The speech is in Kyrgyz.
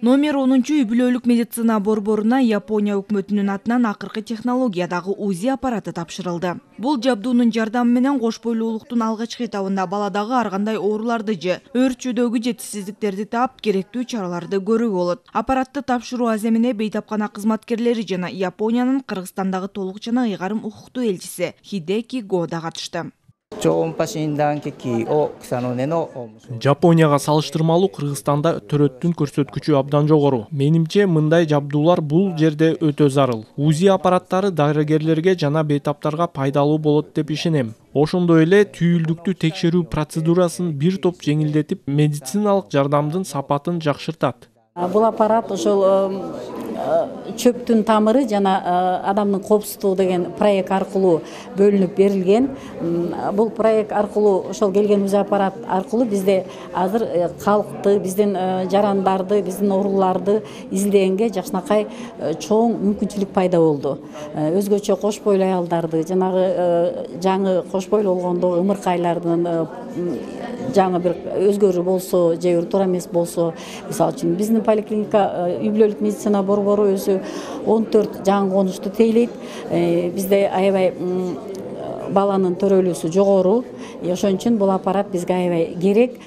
Номер 10 үй бүлөлүк медицина борборуна Япония өкмөтүнүн атынан акыркы технологиядагы УЗИ аппараты тапшырылды. Бул жабдуунун жардамы менен кош бойлуулуктун алгачкы этабында баладагы ар кандай ооруларды же өөрчүүдөгү жетишсиздиктерди таап, керектүү чараларды көрүүгө болот. Аппаратты тапшыруу аз эмне бейтапкана кызматкерлери жана Япониянын Кыргызстандагы толук жана ыйгарым укуктуу элчиси Хидеки Го да катышты. Жапонияга салыштырмалуу Кыргызстанда төрөттүн көрсөткүчү абдан жогору. Менимче, мындай жабдуулар бул жерде өтө зарыл. УЗИ аппараттары дарыгерлерге жана бейтаптарга пайдалуу болот деп ишенем. Ошондой эле түйүлдүктү текшерүү процедурасын бир топ жеңилдетип, медициналык жардамдын сапатын жакшыртат. Бул аппарат ошол чөптүн тамыры жана адамдын коопсуздугу деген проект аркылуу бөлүнүп берилген. Бул проект аркылуу ошол келген УЗИ аппарат аркылуу бизде азыр калкты, биздин жарандарды, биздин ооруларды изилдегенге жакшынакай чоң мүмкүнчүлүк пайда болду. Өзгөчө кош бойлуу аялдарды, жанагы жаңы кош бойлуу болгондо ымыркайлардын жаңы бир өзгөрүү болсо, же туура эмес болсо, мисалы үчүн биздин поликлиника үй бүлөлүк медицина борбору өзү 14 жаңы конушту тейлейт. Бизде аябай баланын төрөлүүсү жогору. Ошон үчүн бул аппарат бизге аябай керек.